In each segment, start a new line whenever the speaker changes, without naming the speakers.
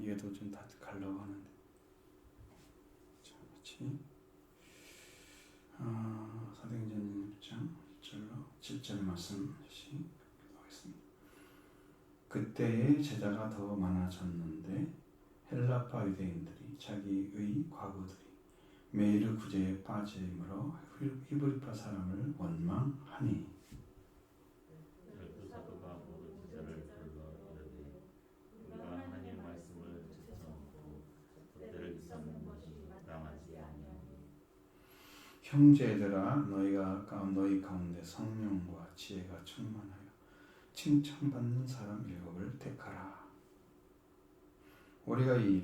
얘도 좀 다 가려고 하는데. 자, 같이 사도행전 6장 7절 말씀 하겠습니다. 그때의 제자가 더 많아졌는데 헬라파 유대인들이 자기의 과부들이 메이르 구제에 빠짐으로 히브리파 사람을 원망하니
사도가 모든 제자를 불러 이르되 우리가 하나님의 말씀을 듣지 않고 그때를 있었는 것이 마땅하지 아니하니
형제들아 너희 가운데 성령과 지혜가 충만하여 칭찬받는 사람 7을 택하라. 우리가 이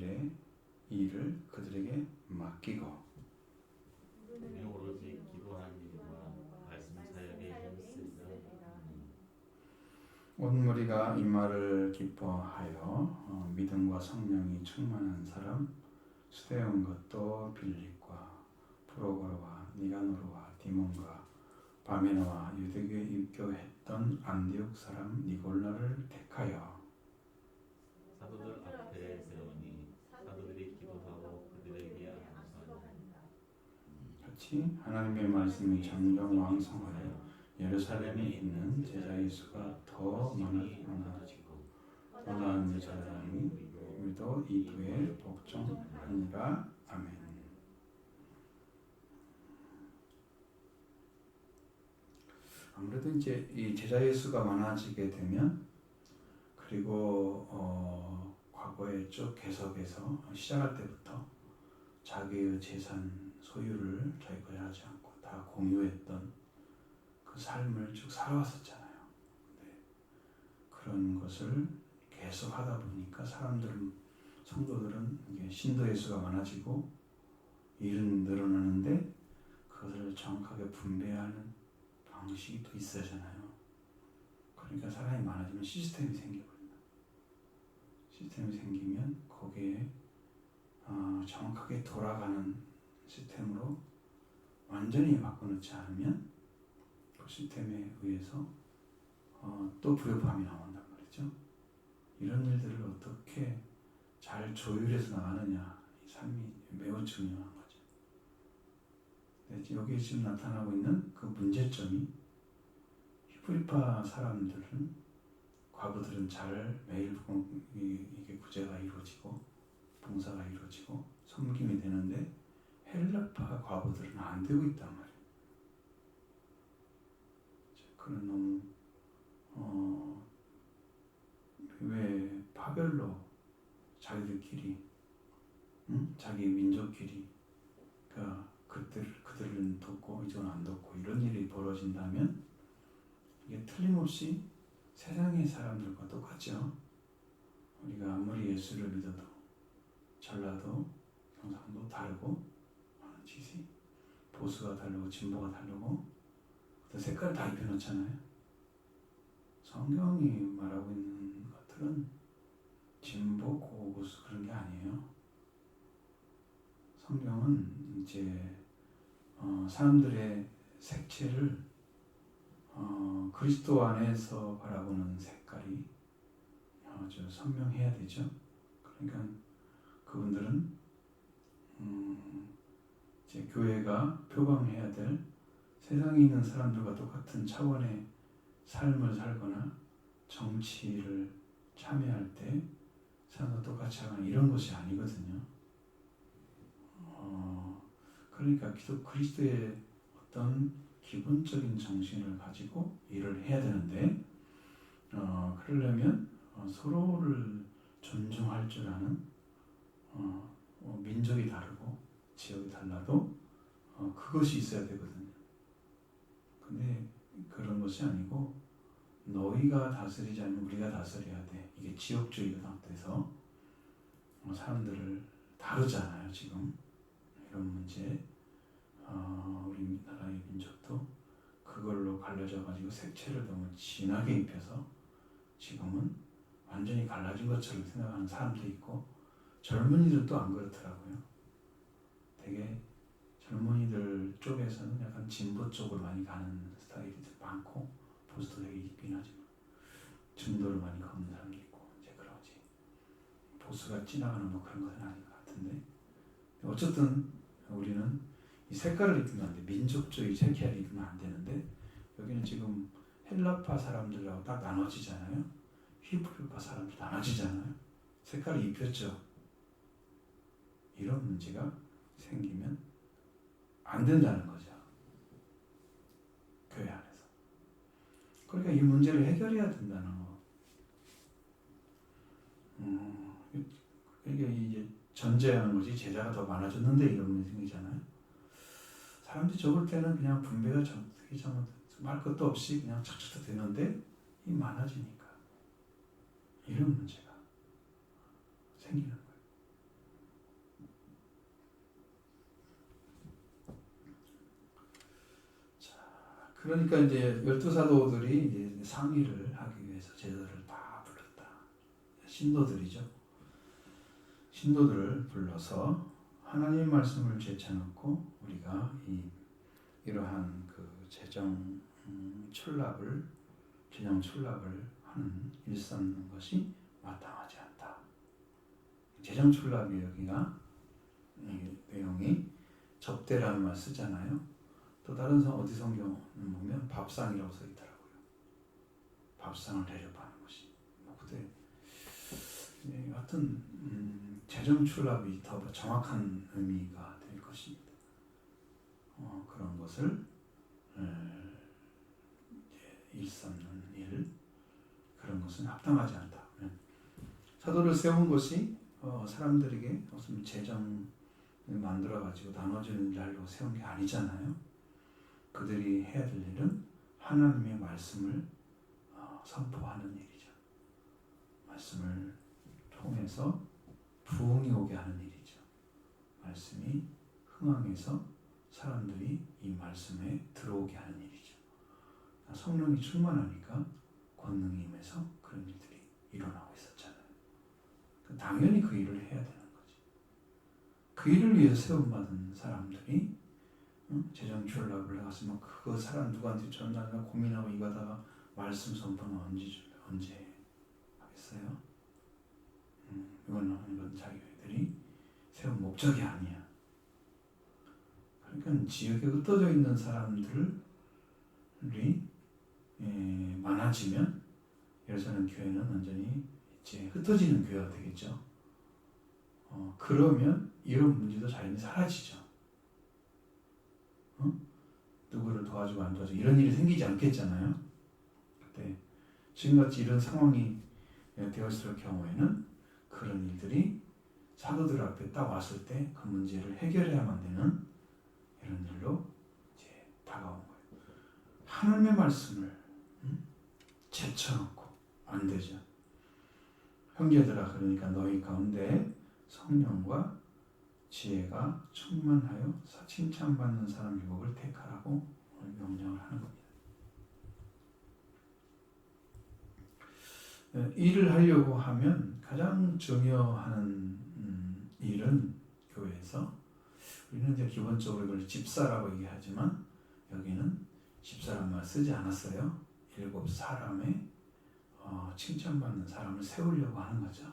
일을 그들에게 맡기고
우리 오로지 기도하는 일과 말씀 사역에 힘쓰리라.
온 무리가 이 말을 기뻐하여 믿음과 성령이 충만한 사람 스데온과 빌립과 프로고르와 니가노르와 디몬과 바메나와 유대교에 입교했던 안디옥 사람 니골라를 택하여
사도들 앞에 세우니 사도들이 기도하고 그들에게 안수하니
같이 하나님의 말씀이 점점 왕성하여 예루살렘에 있는 제자의 수가 더 많아지고 또 나은 제자들이 우리도 이 도에 복종하니라. 아멘. 아무래도 이제 이 제자의 수가 많아지게 되면 그리고 과거에 쭉 계속해서 시작할 때부터 자기의 재산 소유를 자기 것이 하지 않고 다 공유했던 그 삶을 쭉 살아왔었잖아요. 근데 그런 것을 계속 하다 보니까 성도들은 이게 신도의 수가 많아지고 일은 늘어나는데 그것을 정확하게 분배하는 방식이 또 있어야잖아요. 그러니까 사람이 많아지면 시스템이 생겨버린다. 시스템이 생기면 거기에 정확하게 돌아가는 시스템으로 완전히 바꿔놓지 않으면 그 시스템에 의해서 또 불협화음이 나온단 말이죠. 이런 일들을 어떻게 잘 조율해서 나가느냐, 이 삶이 매우 중요한 거죠. 여기 지금 나타나고 있는 그 문제점이 히브리파 사람들은 과부들은 잘 매일 이게 구제가 이루어지고 봉사가 이루어지고 섬김이 되는데 헬라파 과부들은 안 되고 있단 말이에요. 그는 너무 왜 파별로 자기들끼리 자기 민족끼리 그들은 돕고 이쪽은 안 돕고 이런 일이 벌어진다면 이게 틀림없이 세상의 사람들과 똑같죠. 우리가 아무리 예수를 믿어도 전라도 경상도 다르고 하는 짓이 보수가 다르고 진보가 다르고 또 색깔을 다 입혀놓잖아요. 성경이 말하고 있는 것들은 진보 고보수 그런 게 아니에요. 성경은 이제 사람들의 색채를 그리스도 안에서 바라보는 색깔이 아주 선명해야 되죠. 그러니까 그분들은 이제 교회가 표방해야 될 세상에 있는 사람들과 똑같은 차원의 삶을 살거나 정치를 참여할 때 사람과 똑같이 하거나 이런 것이 아니거든요. 그러니까 그리스도의 어떤 기본적인 정신을 가지고 일을 해야 되는데 그러려면 서로를 존중할 줄 아는 민족이 다르고 지역이 달라도 그것이 있어야 되거든요. 근데 그런 것이 아니고 너희가 다스리지 않으면 우리가 다스려야 돼. 이게 지역주의가 돼서 사람들을 다루잖아요. 지금 이런 문제 우리나라의 민족도 그걸로 갈라져 가지고 색채를 너무 진하게 입혀서 지금은 완전히 갈라진 것처럼 생각하는 사람도 있고 젊은이들도 안 그렇더라고요. 되게 젊은이들 쪽에서는 약간 진보 쪽으로 많이 가는 스타일이 많고 보수도 되게 있긴 하지만 중도를 많이 걷는 사람도 있고 이제 그러지. 보수가 지나가는 뭐 그런 건 아닌 것 같은데 어쨌든 우리는 이 색깔을 입으면 안 돼. 민족주의 색깔을 입으면 안 되는데 여기는 지금 헬라파 사람들하고 딱 나눠지잖아요. 히브리파 사람들 나눠지잖아요. 색깔을 입혔죠. 이런 문제가 생기면 안 된다는 거죠. 교회 안에서. 그러니까 이 문제를 해결해야 된다는 거. 이게 이제 전제하는 거지. 제자가 더 많아졌는데 이런 문제 생기잖아요. 사람들이 적을 때는 그냥 분배가 되기 전에 말 것도 없이 그냥 착착 되는데 이 많아지니까 이런 문제가 생기는 거예요. 자, 그러니까 이제 12사도들이 이제 상의를 하기 위해서 제자들을 다 불렀다. 신도들이죠. 신도들을 불러서 하나님 말씀을 제쳐놓고 우리가 이러한 그 재정 출납을 하는 일삼는 것이 마땅하지 않다. 재정 출납이 여기가 이 내용이 접대라는 말 쓰잖아요. 또 다른 어디 성경 보면 밥상이라고 써 있더라고요. 밥상을 대접하는 것이. 그때 하여튼 재정 출납이 더 정확한 의미가 될 것입니다. 그런 것을 일삼는 일, 그런 것은 합당하지 않다. 사도를 세운 것이 사람들에게 무슨 재정을 만들어가지고 나눠주는 자리로 세운 게 아니잖아요. 그들이 해야 될 일은 하나님의 말씀을 선포하는 일이죠. 말씀을 통해서 부흥이 오게 하는 일이죠. 말씀이 흥황해서 사람들이 이 말씀에 들어오게 하는 일이죠. 성령이 충만하니까 권능이 임해서 그런 일들이 일어나고 있었잖아요. 당연히 그 일을 해야 되는 거지. 그 일을 위해서 세움받은 사람들이 재정 출납을 해가서 막 그 사람 누구한테 전달하나 고민하고 이거다가 말씀 선포는 언제 하겠어요? 이건 자기들이 세운 목적이 아니야. 그러니까 지역에 흩어져 있는 사람들이 많아지면 예루살렘 교회는 완전히 이제 흩어지는 교회가 되겠죠. 그러면 이런 문제도 자연히 사라지죠. 누구를 도와주고 안 도와주고 이런 일이 생기지 않겠잖아요. 그때 지금같이 이런 상황이 되었을 경우에는 그런 일들이 사도들 앞에 딱 왔을 때 그 문제를 해결해야만 되는 이런 일로 이제 다가온 거예요. 하나님의 말씀을 제쳐놓고 안 되죠. 형제들아, 그러니까 너희 가운데 성령과 지혜가 충만하여 칭찬받는 사람 유혹을 택하라고 명령을 하는 겁니다. 일을 하려고 하면 가장 중요한 일은 교회에서 우리는 이제 기본적으로 이걸 집사라고 얘기하지만 여기는 집사란 말 쓰지 않았어요. 7사람의 칭찬받는 사람을 세우려고 하는 거죠.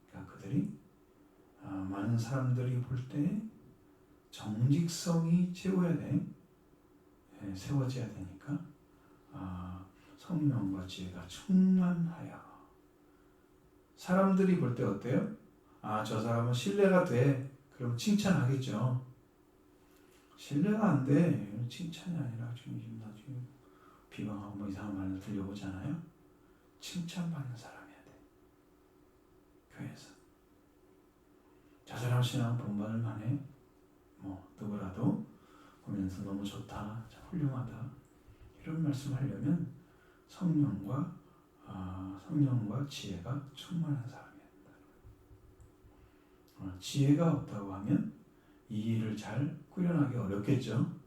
그러니까 그들이 많은 사람들이 볼 때 정직성이 세워져야 되니까 성령과 지혜가 충만하여 사람들이 볼 때 어때요? 저 사람은 신뢰가 돼. 그럼 칭찬하겠죠. 신뢰가 안 돼. 칭찬이 아니라 지금 비방하고 뭐 이상한 말을 들려보잖아요. 칭찬받는 사람이어야 돼. 교회에서. 저 사람 신앙 본받을 만해. 누구라도 보면서 너무 좋다, 훌륭하다 이런 말씀하려면 성령과 지혜가 충만한 사람이어야 된다. 지혜가 없다고 하면 이 일을 잘 꾸려나기 어렵겠죠.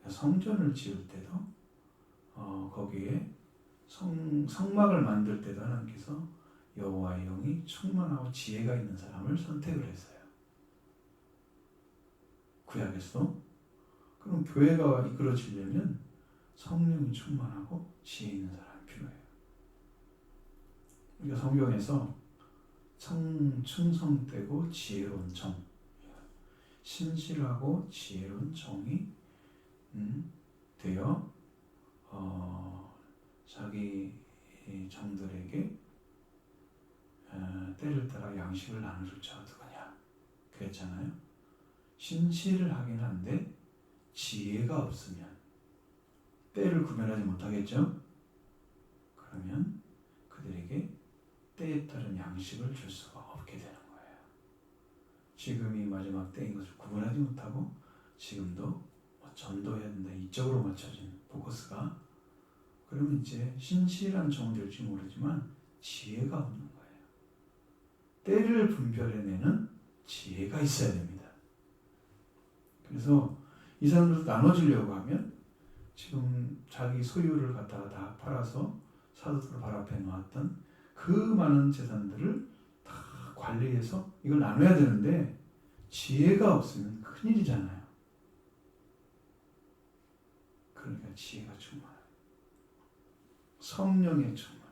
성전을 지을 때도 거기에 성막을 만들 때도 하나님께서 여호와의 영이 충만하고 지혜가 있는 사람을 선택을 했어요. 구약에서. 그럼 교회가 이끌어지려면 성령이 충만하고 지혜 있는 사람이 필요해요. 그러니까 성경에서 충성되고 지혜로운 정, 신실하고 지혜로운 정이 되어 자기 정들에게 때를 따라 양식을 나눠줄 자가 누구냐 그랬잖아요. 신실을 하긴 한데 지혜가 없으면 때를 구별하지 못하겠죠. 그러면 그들에게 때에 따른 양식을 줄 수가 없게 되는 거예요. 지금이 마지막 때인 것을 구분하지 못하고 지금도 전도해야 된다 이쪽으로 맞춰진 포커스가, 그러면 이제 신실한 종 될지 모르지만 지혜가 없는 거예요. 때를 분별해내는 지혜가 있어야 됩니다. 그래서 이 사람들도 나눠주려고 하면 지금 자기 소유를 갖다가 다 팔아서 사도들 발 앞에 놓았던 그 많은 재산들을 다 관리해서 이걸 나눠야 되는데 지혜가 없으면 큰일이잖아요. 그러니까 지혜가 충만해요. 성령의 충만.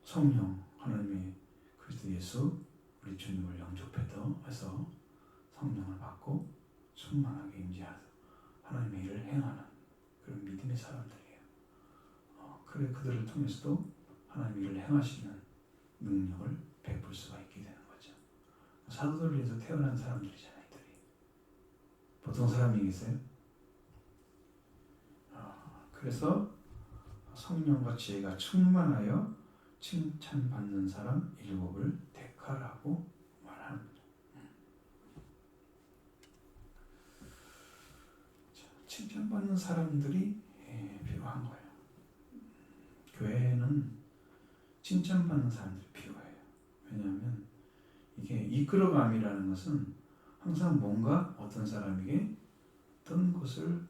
성령 하나님의 그리스도 예수 우리 주님을 영접해서 해서 성령을 받고 충만하게 임재하서 하나님의 일을 행하는 그런 믿음의 사람들이에요. 그래 그들을 통해서도 하나님의 일을 행하시는 능력을 베풀 수가 있게 되는 거죠. 사도들을 위해서 태어난 사람들이잖아요. 이들이 보통 사람이겠어요? 그래서 성령과 지혜가 충만하여 칭찬받는 사람 7을 택하라고 말합니다. 칭찬받는 사람들이 필요한 거예요. 교회에는 칭찬받는 사람들이 필요해요. 왜냐하면 이게 이끌어감이라는 것은 항상 뭔가 어떤 사람에게 어떤 것을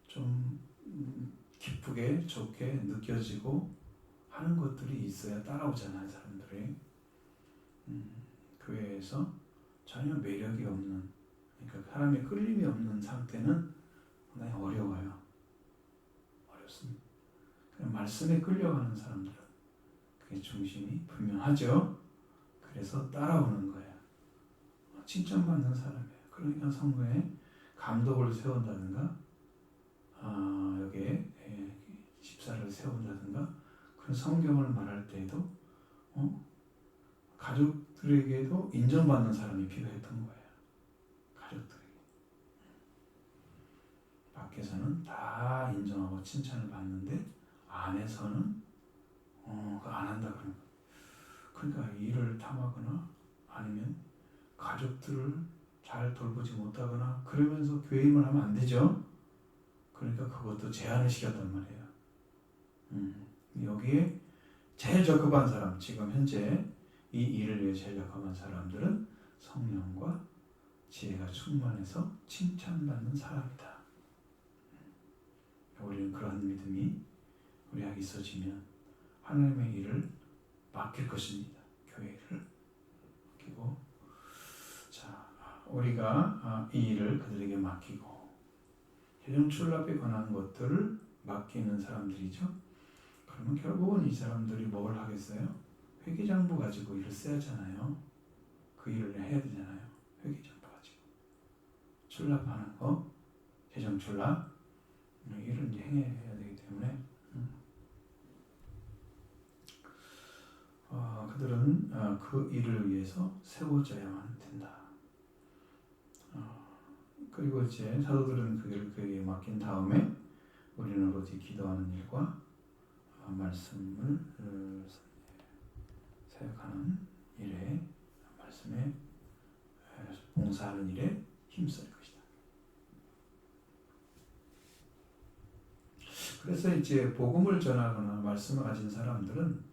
좀 기쁘게 좋게 느껴지고 하는 것들이 있어야 따라오잖아요. 사람들이 교회에서 전혀 매력이 없는, 그러니까 사람의 끌림이 없는 상태는 상당히 어려워요. 어렵습니다. 말씀에 끌려가는 사람들은 그게 중심이 분명하죠. 그래서 따라오는 거예요. 칭찬받는 사람이에요. 그러니까 성도에 감독을 세운다든가 여기에 집사를 세운다든가 그런 성경을 말할 때에도 가족들에게도 인정받는 사람이 필요했던 거예요. 가족들에게. 밖에서는 다 인정하고 칭찬을 받는데 안에서는 안 한다 그런 거예요. 그러니까 일을 탐하거나 아니면 가족들을 잘 돌보지 못하거나 그러면서 교회 일을 하면 안 되죠. 그러니까 그것도 제한을 시켰단 말이에요. 여기에 제일 적합한 사람, 지금 현재 이 일을 위해 제일 적합한 사람들은 성령과 지혜가 충만해서 칭찬받는 사람이다. 우리는 그런 믿음이 우리에게 있어지면 하나님의 일을 맡길 것입니다. 교회 일을 맡기고, 자, 우리가 이 일을 그들에게 맡기고 재정 출납에 관한 것들을 맡기는 사람들이죠. 그러면 결국은 이 사람들이 뭘 하겠어요? 회계장부 가지고 일을 써야잖아요. 그 일을 해야 되잖아요. 회계장부 가지고 출납하는 거, 재정 출납 일을 이제 행해야 되기 때문에 그들은 그 일을 위해서 세워져야만 된다. 그리고 이제 사도들은 그 일을 그에게 맡긴 다음에 우리는 오로지 기도하는 일과 말씀을 사역하는 일에, 말씀에 봉사하는 일에 힘쓸 것이다. 그래서 이제 복음을 전하거나 말씀을 가진 사람들은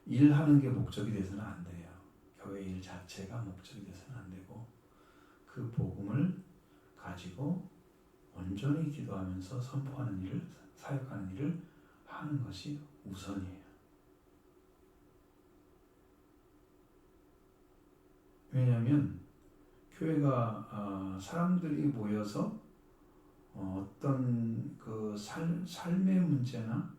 일하는 게 목적이 돼서는 안 돼요. 교회 일 자체가 목적이 돼서는 안 되고 그 복음을 가지고 온전히 기도하면서 선포하는 일을, 사역하는 일을 하는 것이 우선이에요. 왜냐하면 교회가 사람들이 모여서 어떤 그 삶의 문제나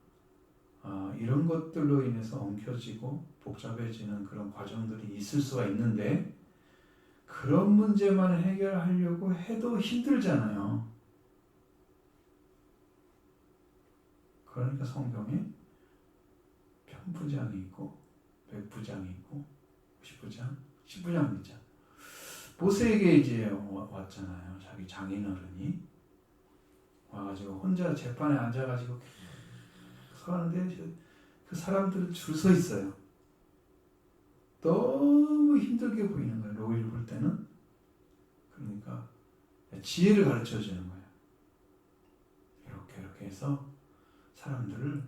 이런 것들로 인해서 엉켜지고 복잡해지는 그런 과정들이 있을 수가 있는데 그런 문제만 해결하려고 해도 힘들잖아요. 그러니까 성경에 편부장이 있고 백부장이 있고 10부장 있잖아요. 모세에게 이제 왔잖아요. 자기 장인어른이 와가지고 혼자 재판에 앉아가지고 서 하는데 그 사람들은 줄 서 있어요. 너무 힘들게 보이는 거예요. 로이를 볼 때는. 그러니까 지혜를 가르쳐 주는 거예요. 이렇게 해서 사람들을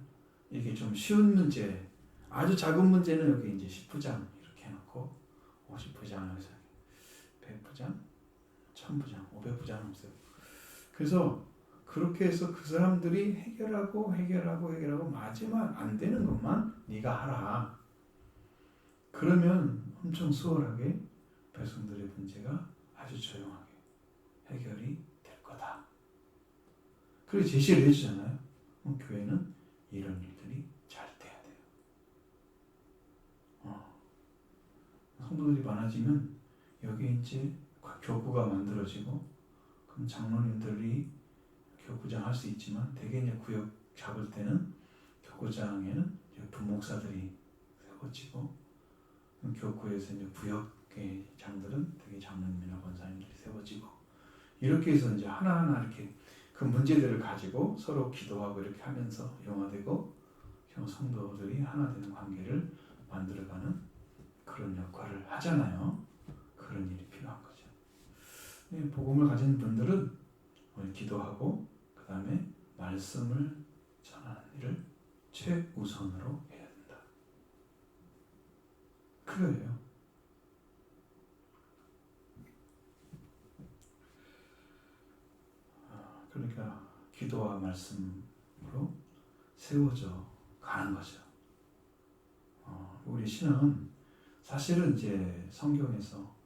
이게 좀 쉬운 문제, 아주 작은 문제는 여기 이제 10부장 이렇게 해놓고 50부장 여기서 100부장, 1000부장, 500부장 없어요. 그래서 그렇게 해서 그 사람들이 해결하고 마지막 안 되는 것만 네가 하라. 그러면 엄청 수월하게 백성들의 문제가 아주 조용하게 해결이 될 거다. 그래서 제시를 해주잖아요. 교회는 이런 일들이 잘 돼야 돼요. 성도들이 많아지면 여기 이제 교구가 만들어지고 그럼 장로님들이 교구장 할 수 있지만 대개 이제 구역 잡을 때는 교구장에는 부목사들이 세워지고 교구에서 이제 구역의 장들은 되게 장로님이나 권사님들이 세워지고 이렇게 해서 이제 하나하나 이렇게 그 문제들을 가지고 서로 기도하고 이렇게 하면서 영화되고 성도들이 하나 되는 관계를 만들어가는 그런 역할을 하잖아요. 그런 일이 필요한 거죠. 복음을 가진 분들은 기도하고 그 다음에 말씀을 전하는 일을 최우선으로 해야 된다. 그거예요. 그러니까 기도와 말씀으로 세워져 가는 거죠. 우리 신앙은 사실은 이제 성경에서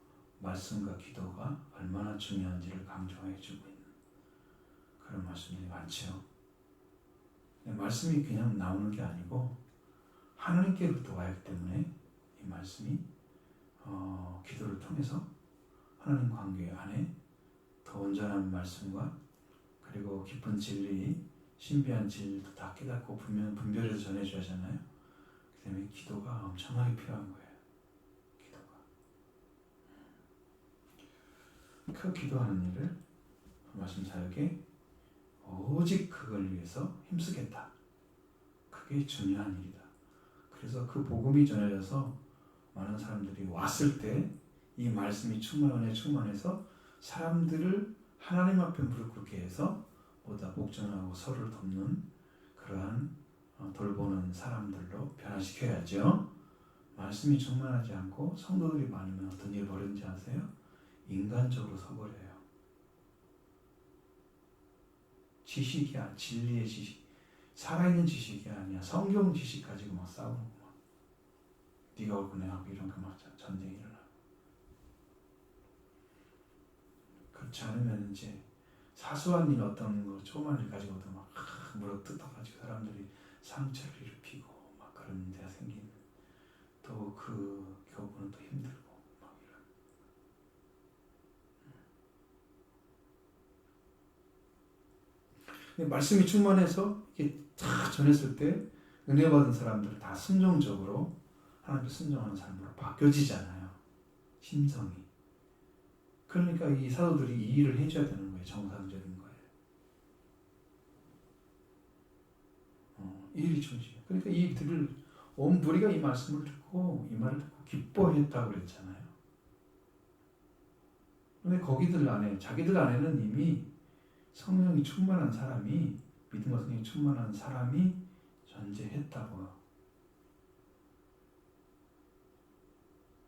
말씀과 기도가 얼마나 중요한지를 강조해 주고 있는 그런 말씀들이 많죠. 말씀이 그냥 나오는 게 아니고 하나님께로부터 와야 때문에 이 말씀이 기도를 통해서 하나님 관계 안에 더 온전한 말씀과 그리고 깊은 진리, 신비한 진리도 다 깨닫고 분별해서 전해줘야 하잖아요. 그 때문에 기도가 엄청나게 필요한 거예요. 그 기도하는 일을 말씀 사역에 오직 그걸 위해서 힘쓰겠다. 그게 중요한 일이다. 그래서 그 복음이 전해져서 많은 사람들이 왔을 때 이 말씀이 은혜 충만해서 사람들을 하나님 앞에 무릎 꿇게 해서 보다 복전하고 서로를 돕는 그러한 돌보는 사람들로 변화시켜야죠. 말씀이 충만하지 않고 성도들이 많으면 어떤 일이 벌어지는지 아세요? 인간적으로 서버려요. 지식이 아니야. 진리의 지식. 살아있는 지식이 아니야. 성경 지식 가지고 막 싸우는 거. 네가 옳고 내가 옳고 이런 거 막 전쟁이 일어나. 그렇지 않으면 이제 사소한 일 어떤 거 조그만 일 가지고도 막 무릎 뜯어가지고 사람들이 상처를 일으키고 막 그런 데가 생기는. 또 그 교부는 또 힘들고 막 이런. 말씀이 충만해서 이게 다 전했을 때 은혜 받은 사람들은 다 순종적으로 하나님께 순종하는 사람으로 바뀌어지잖아요. 심성이. 그러니까 이 사도들이 이 일을 해줘야 되는 거예요. 정상적인 거예요. 이 일이 중요해요. 그러니까 이들을 온 무리가 이 말씀을 듣고 이 말을 듣고 기뻐했다고 그랬잖아요. 그런데 거기들 안에 자기들 안에는 이미 성령이 충만한 사람이 믿음과 성령이 충만한 사람이 존재했다고요.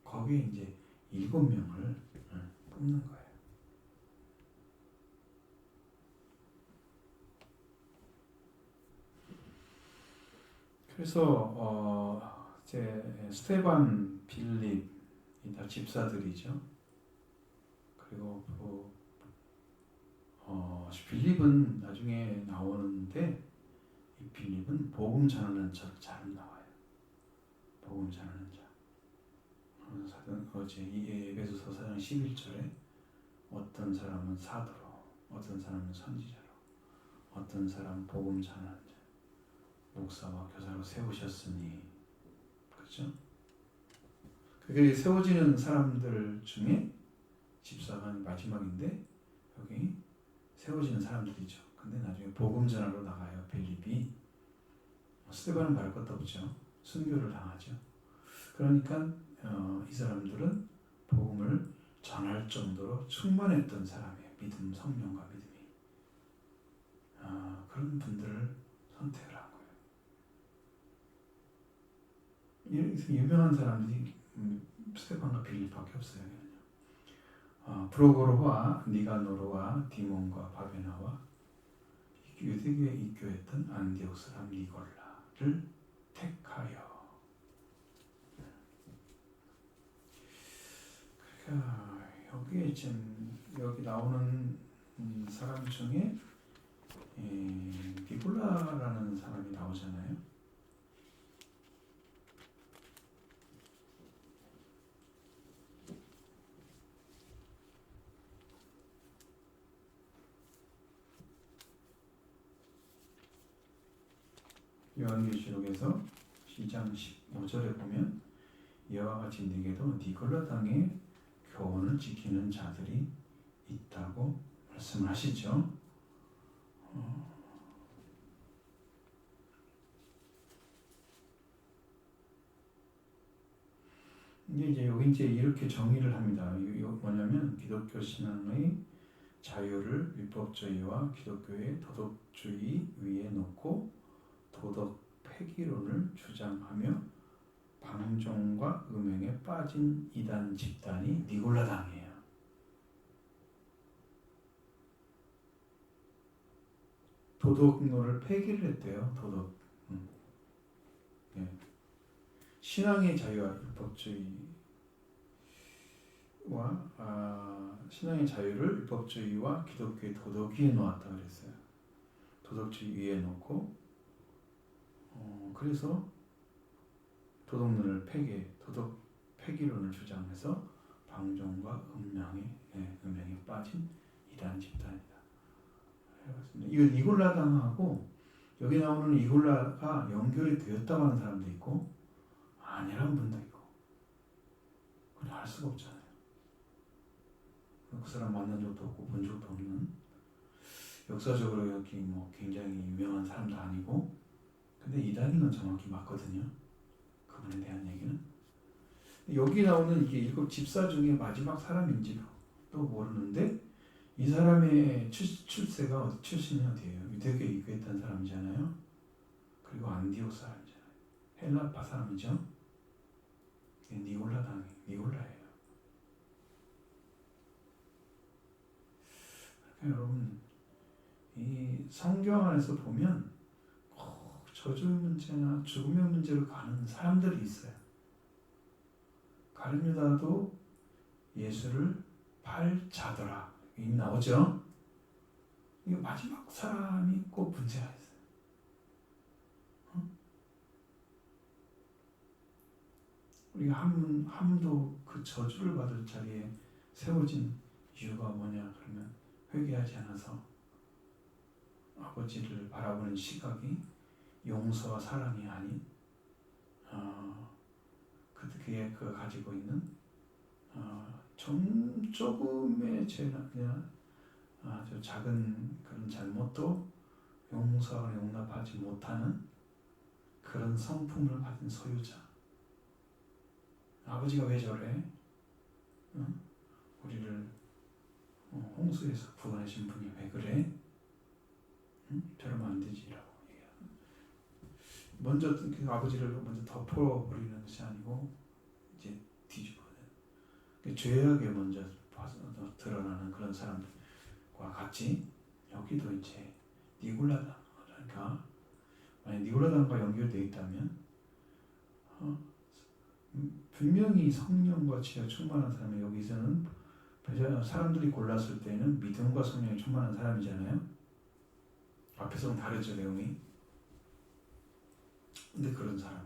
거기에 이제 7명을 뽑는 거예요. 그래서 이제 스테반, 빌립 이 다 집사들이죠. 그리고 빌립은 나중에 나오는데 이 빌립은 복음 전하는 척 잘하는 복음 전하는 자. 어제 이 에베소서 4장 11절에 어떤 사람은 사도로, 어떤 사람은 선지자로, 어떤 사람은 복음 전하는 자, 목사와 교사로 세우셨으니, 그렇죠? 그게 세워지는 사람들 중에 집사가 마지막인데 여기 세워지는 사람들이죠. 근데 나중에 복음 전하러 나가요. 빌립이. 스데반은 말할 것도 없죠. 순교를 당하죠. 그러니까 이 사람들은 복음을 전할 정도로 충만했던 사람이에요. 믿음, 성령과 믿음이. 그런 분들을 선택을 한 거예요. 유명한 사람들이 스데반과 빌립밖에 없어요. 프로고로와 니가노르와 디몬과 바베나와 유대교에 입교했던 안디옥 사람 니골라를 택하여. 그러니까 여기에 지금 여기 나오는 사람 중에 니골라라는 사람이 나오잖아요. 요한계시록에서 2장 15절에 보면 이와 같이 네게도 니골라 당의 교훈을 지키는 자들이 있다고 말씀하시죠. 이제 여기 이제 이렇게 정의를 합니다. 뭐냐면 기독교 신앙의 자유를 율법주의와 기독교의 도덕주의 위에 놓고 도덕 폐기론을 주장하며 방종과 음행에 빠진 이단 집단이 니골라당이에요. 도덕론을 폐기를 했대요. 도덕. 네. 신앙의 자유와 율법주의와 신앙의 자유를 율법주의와 기독교의 도덕 위에 놓았다 그랬어요. 도덕주의 위에 놓고 그래서 도덕론을 도덕 폐기론을 주장해서 방종과 음행에 빠진 이단 집단이다. 이걸 니골라당하고 여기 나오는 니골라가 연결이 되었다고 하는 사람도 있고 아니라는 분도 있고 그냥 알 수가 없잖아요. 그 사람 만난 적도 없고 본 적도 없는 역사적으로 여기 뭐 굉장히 유명한 사람도 아니고 근데 이단인 건 정확히 맞거든요. 그분에 대한 얘기는 여기 나오는 이게 7 집사 중에 마지막 사람인지도 모르는데 이 사람의 출세가 출신이 어디예요? 유대교에 입교했던 사람이잖아요. 그리고 안디옥 사람이잖아요. 헬라파 사람이죠. 니골라예요. 그러니까 여러분 이 성경 안에서 보면 저주의 문제나 죽음의 문제로 가는 사람들이 있어요. 가룟 유다도 예수를 팔자더라. 이미 나오죠. 이게 마지막 사람이 꼭 문제가 있어요. 우리가 함도 그 저주를 받을 자리에 세워진 이유가 뭐냐 그러면 회개하지 않아서 아버지를 바라보는 시각이 용서와 사랑이 아닌 그게 가지고 있는 조금의 죄나 그냥 아주 작은 그런 잘못도 용서와 용납하지 못하는 그런 성품을 가진 소유자. 아버지가 왜 저래? 우리를 홍수에서 구원하신 분이 왜 그래? 저러면 안 되지라고 얘기하는. 먼저 그 아버지를 먼저 덮어버리는 것이 아니고 이제 뒤집어는 죄악에 먼저 드러나는 그런 사람들과 같이 여기도 이제 니골라당 그러니까 만약 니골라당과 연결되어 있다면 분명히 성령과 지혜가 충만한 사람이 여기서는 사람들이 골랐을 때는 믿음과 성령이 충만한 사람이잖아요. 앞에서는 다르죠 내용이. 근데 그런 사람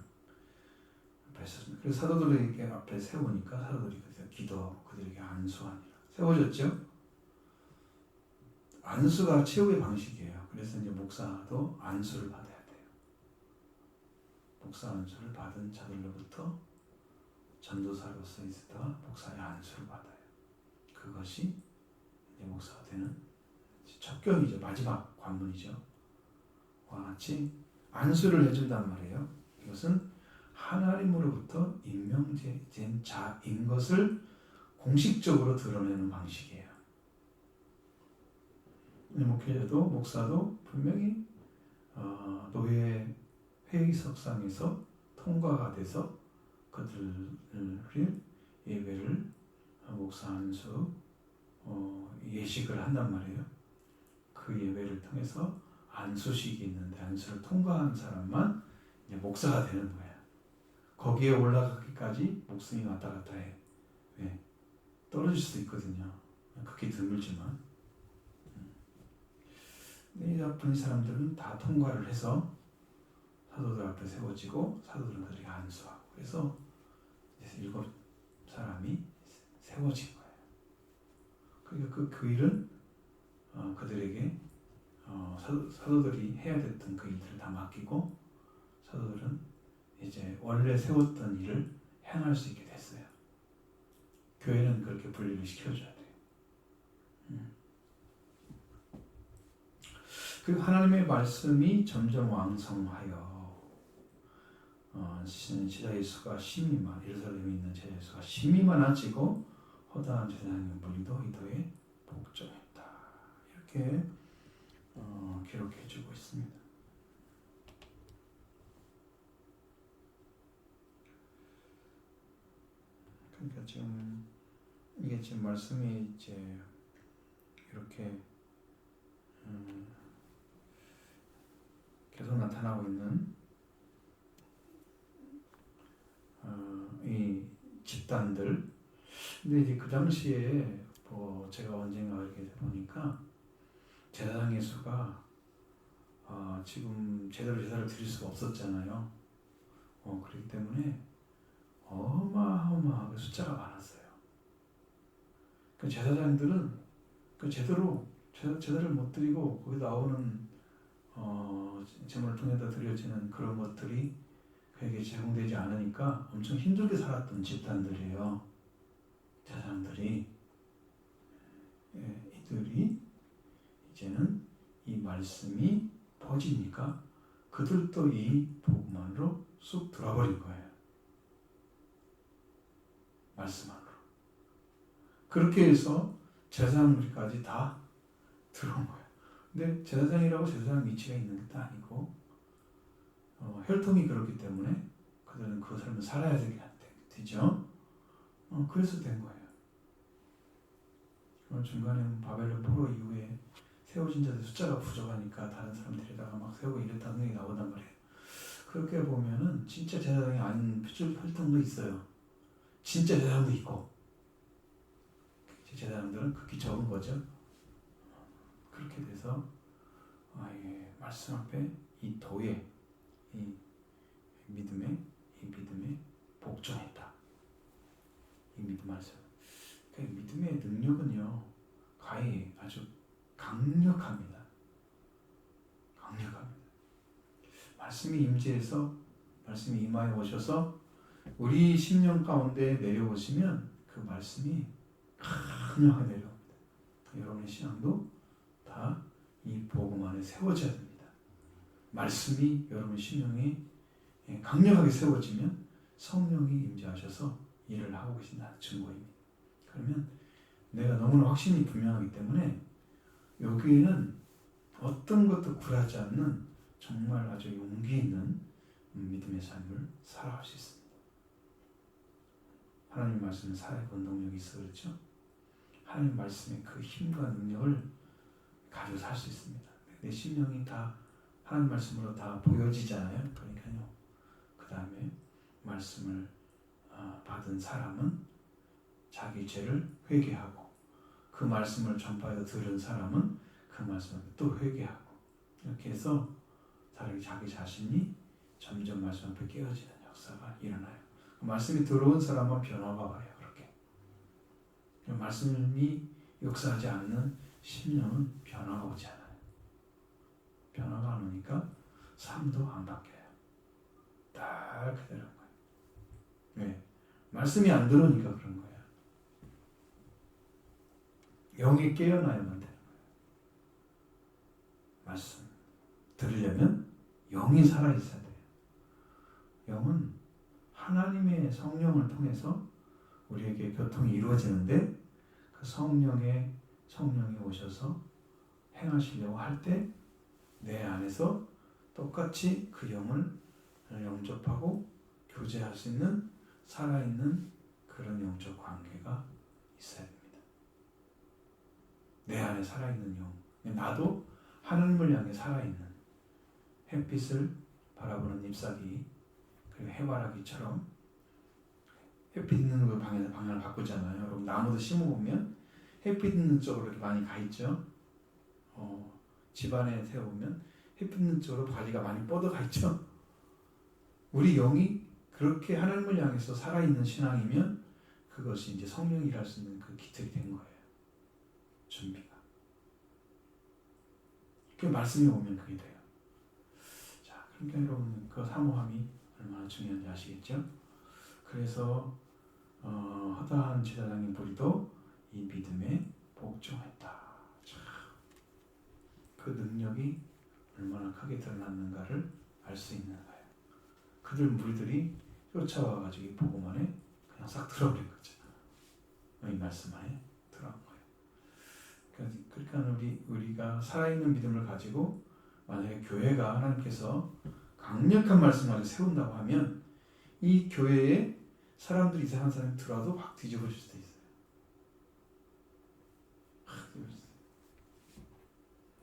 앞에 섰습니다. 그래서 사도들을 이렇게 앞에 세우니까 사도들이 그래서 기도하고 그들에게 안수하니라. 세워졌죠? 안수가 최후의 방식이에요. 그래서 이제 목사도 안수를 받아야 돼요. 목사 안수를 받은 자들로부터 전도사로서 있다가 목사의 안수를 받아요. 그것이 이제 목사가 되는 첫 경이죠. 마지막 관문이죠. 와 같이 안수를 해준단 말이에요. 이것은 하나님으로부터 임명된 자인 것을 공식적으로 드러내는 방식이에요. 목회자도 목사도 분명히 노예 회의석상에서 통과가 돼서 그들을 예배를 목사 안수 예식을 한단 말이에요. 그 예배를 통해서 안수식이 있는데 안수를 통과한 사람만 이제 목사가 되는 거예요. 거기에 올라가기까지 목숨이 왔다 갔다 해. 왜? 떨어질 수도 있거든요. 그게 드물지만. 이 나쁜 사람들은 다 통과를 해서 사도들 앞에 세워지고 사도들은 그들에게 안수하고 그래서 7 사람이 세워진 거예요. 그러니까 그 일은 그들에게 사도들이 해야 됐던 그 일들을 다 맡기고 사도들은 이제 원래 세웠던 일을 행할 수 있게 됐어요. 교회는 그렇게 분리를 시켜줘야 돼요. 그리고 하나님의 말씀이 점점 왕성하여 제자의 수가 심히 많아 예루살렘에 있는 제자의 수가 심히 많아지고 허다한 제사장의 무리도 이도에 복종했다. 이렇게 기록해주고 있습니다. 그러니까 지금 이게 지금 말씀이 이제 이렇게 계속 나타나고 있는 이 집단들. 근데 이제 그 당시에 제가 언젠가 이렇게 보니까 제사장의 수가 지금 제대로 제사를 드릴 수가 없었잖아요. 그렇기 때문에 어마어마하게 숫자가 많았어요. 그 제사장들은 그 제대로 제사를 못 드리고 거기 나오는 제물을 통해서 드려지는 그런 것들이 그에게 제공되지 않으니까 엄청 힘들게 살았던 집단들이에요. 제사장들이. 이들이 이제는 이 말씀이 퍼지니까 그들도 이 복음 안으로 쑥 들어버린 거예요. 말씀 안으로. 그렇게 해서 제사장들까지 다 들어온 거예요. 근데 제사장이라고 제사장 위치가 있는 것도 아니고 혈통이 그렇기 때문에 그들은 그 삶을 살아야 되죠. 그래서 된 거예요. 중간에 바벨론 포로 이후에 세워진 자들 숫자가 부족하니까 다른 사람들에다가 막 세우고 이랬다는 얘기 나오단 말이에요. 그렇게 보면은 진짜 제사장이 아닌 혈통도 있어요. 진짜 제사장도 있고 제사장들은 극히 적은 거죠. 그렇게 돼서 말씀 앞에 이 도에 이 믿음에 복종했다. 이 믿음 말씀. 그 믿음의 능력은요, 가히 아주 강력합니다. 강력합니다. 말씀이 임재해서 말씀이 임하여 오셔서 우리 심령 가운데 내려오시면 그 말씀이 강력하게 내려옵니다. 여러분의 신앙도 다 이 복음 안에 세워져야 됩니다. 말씀이 여러분 심령에 강력하게 세워지면 성령이 임재하셔서 일을 하고 계신다는 증거입니다. 그러면 내가 너무나 확신이 분명하기 때문에 여기에는 어떤 것도 굴하지 않는 정말 아주 용기 있는 믿음의 삶을 살아갈 수 있습니다. 하나님 말씀은 살아의 원동력이 있어 그렇죠? 하나님 말씀의 그 힘과 능력을 가지고 살 수 있습니다. 내 심령이 다 하나님 말씀으로 다 보여지잖아요. 그러니까요. 그 다음에 말씀을 받은 사람은 자기 죄를 회개하고 그 말씀을 전파해서 들은 사람은 그 말씀을 또 회개하고 이렇게 해서 자기 자신이 점점 말씀 앞에 깨어지는 역사가 일어나요. 그 말씀이 들어온 사람은 변화가 와요. 그렇게. 말씀이 역사하지 않는 심령은 변화가 오지 않아요. 변화가 안 오니까 삶도 안 바뀌어요. 딱 그대로인 거예요. 왜? 말씀이 안 들어오니까 그런 거예요. 영이 깨어나야만 되는 거예요. 말씀 들으려면 영이 살아있어야 돼요. 영은 하나님의 성령을 통해서 우리에게 교통이 이루어지는데 그 성령이 오셔서 행하시려고 할 때 내 안에서 똑같이 그 영을 영접하고 교제할 수 있는 살아있는 그런 영적 관계가 있어야 됩니다. 내 안에 살아있는 영. 나도 하늘을 향해 살아있는 햇빛을 바라보는 잎사귀 그리고 해바라기처럼 햇빛 있는 그 방향을 바꾸잖아요. 여러분 나무도 심어보면 햇빛 있는 쪽으로 이렇게 많이 가 있죠. 집안에 세워보면 햇빛 있는 쪽으로 가지가 많이 뻗어가 있죠. 우리 영이 그렇게 하나님을 향해서 살아있는 신앙이면 그것이 이제 성령이 일할 수 있는 그 기틀이 된 거예요. 준비가. 그 말씀이 오면 그게 돼요. 자, 그러니까 여러분 그 사모함이 얼마나 중요한지 아시겠죠? 그래서 허다한 제사장의 무리도 이 믿음에 복종했다. 그 능력이 얼마나 크게 드러났는가를 알 수 있는 거예요. 그들 무리들이 쫓아와가지고 이 복음 안에 그냥 싹 들어버린 거죠. 이 말씀 안에 들어간 거예요. 그러니까 우리가 살아있는 믿음을 가지고 만약에 교회가 하나님께서 강력한 말씀을 가지고 세운다고 하면 이 교회에 사람들이 이상한 사람이 들어와도 확 뒤집어질 수도 있어요.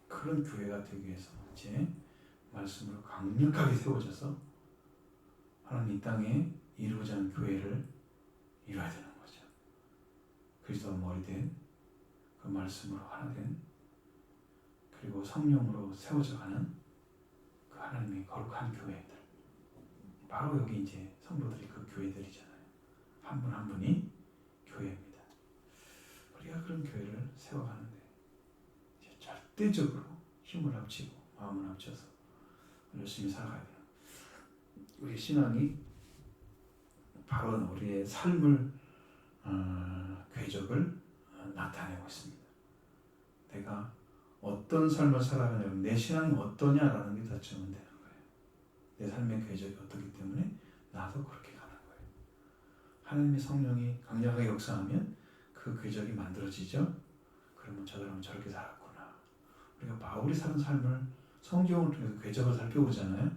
그런 교회가 되기 위해서 이제 말씀으로 강력하게 세워져서 하나님 이 땅에 이루고자 하는 교회를 이루어야 되는 거죠. 그리스도가 머리 된 그 말씀으로 하나 된 그리고 성령으로 세워져가는 그 하나님의 거룩한 교회들. 바로 여기 이제 성도들이 그 교회들이잖아요. 한 분 한 분이 교회입니다. 우리가 그런 교회를 세워가는데 이제 절대적으로 힘을 합치고 마음을 합쳐서 열심히 살아가야 돼요. 우리 신앙이 바로 우리의 삶을 궤적을 나타내고 있습니다. 내가 어떤 삶을 살아가냐면 내 신앙이 어떠냐라는 게 닫히면 되는 거예요. 내 삶의 궤적이 어떻기 때문에 나도 그렇게 가는 거예요. 하나님의 성령이 강력하게 역사하면 그 궤적이 만들어지죠. 그러면 저 사람은 저렇게 살았구나. 우리가 바울이 사는 삶을 성경을 통해서 궤적을 살펴보잖아요.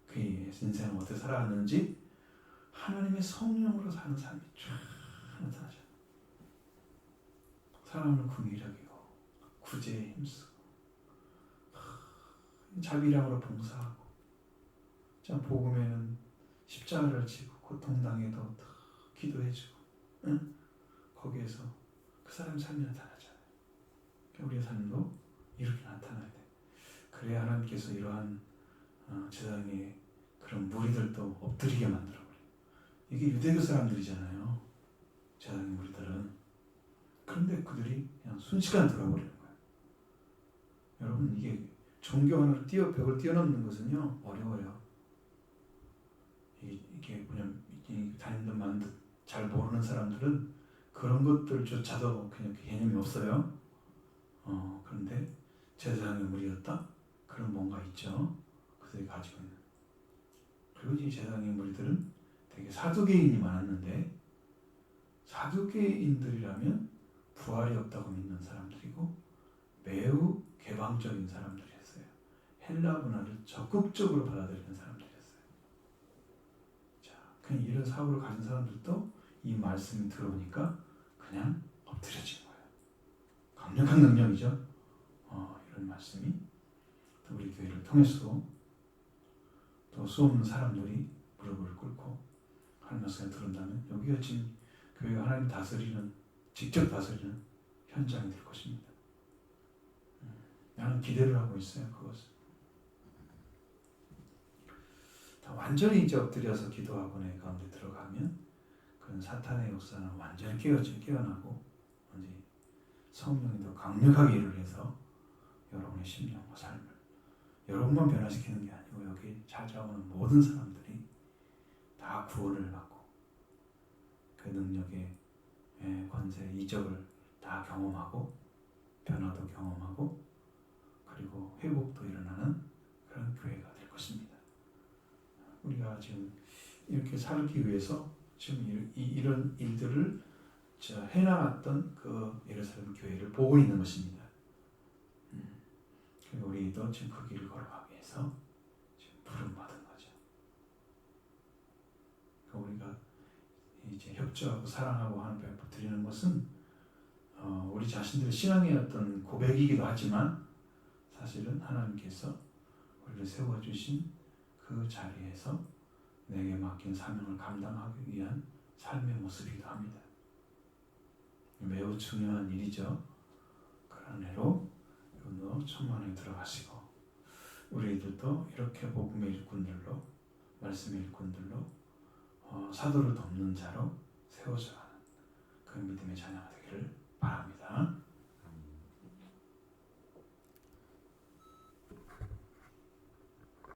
그 인생을 어떻게 살아갔는지 하나님의 성령으로 사는 삶이 쫙 나타나죠. 사람을 긍휼히 여기고 구제에 힘쓰고 자비량으로 봉사하고 참 복음에는 십자가를 지고 고통당해도 기도해주고 응? 거기에서 그 사람의 삶이 나타나잖아요. 우리의 삶도 이렇게 나타나야 돼. 그래야 하나님께서 이러한 제사장의 그런 무리들도 엎드리게 만들어버려요. 이게 유대교 사람들이잖아요. 제사장의 무리들은. 그런데 그들이 그냥 순식간에 들어버리는 거예요. 여러분 이게 종교 하나로 벽을 뛰어넘는 것은요 어려워요. 이게 그냥 다니는 듯 잘 모르는 사람들은 그런 것들조차도 그냥 개념이 없어요. 그런데 제사장의 무리였다? 그런 뭔가 있죠. 그들이 가지고 있는. 그리고 이 제사장의 무리들은 되게 사두개인이 많았는데 사두개인들이라면 부활이 없다고 믿는 사람들이고 매우 개방적인 사람들이었어요. 헬라 문화를 적극적으로 받아들이는 사람들이었어요. 자, 그냥 이런 사고를 가진 사람들도 이 말씀이 들어오니까 그냥 엎드려진 거예요. 강력한 능력이죠. 이런 말씀이 또 우리 교회를 통해서 또 수없는 사람들이 무릎을 꿇고 하나님 말씀을 들은다면 여기가 지금 교회가 하나님 직접 다스리는 현장이 될 것입니다. 나는 기대를 하고 있어요. 그것을. 완전히 이제 엎드려서 기도하고 내 가운데 들어가면 그런 사탄의 역사는 완전히 깨어나고 이제 성령이 더 강력하게 일을 해서 여러분의 심령과 삶을 여러분만 변화시키는 게 아니고 여기 찾아오는 모든 사람들이 다 구원을 받고 그 능력의 권세, 이적을 다 경험하고 변화도 경험하고 그리고 회복도 일어나는 그런 교회가 될 것입니다. 우리가 지금 이렇게 살기 위해서 지금 이런 일들을 해나갔던 그 예루살렘 교회를 보고 있는 것입니다. 그리고 우리도 지금 그 길을 걸어가기 위해서 지금 부름받은 거죠. 우리가 이제 협조하고 사랑하고 하는 배포 드리는 것은 우리 자신들의 신앙의 어떤 고백이기도 하지만 사실은 하나님께서 우리를 세워주신 그 자리에서 내게 맡긴 사명을 감당하기 위한 삶의 모습이기도 합니다. 매우 중요한 일이죠. 그런 애로 여러분도 천만에 들어가시고 우리들도 이렇게 복음의 일꾼들로 말씀의 일꾼들로 사도를 돕는 자로 세워져가는 그 믿음의 자녀가 되기를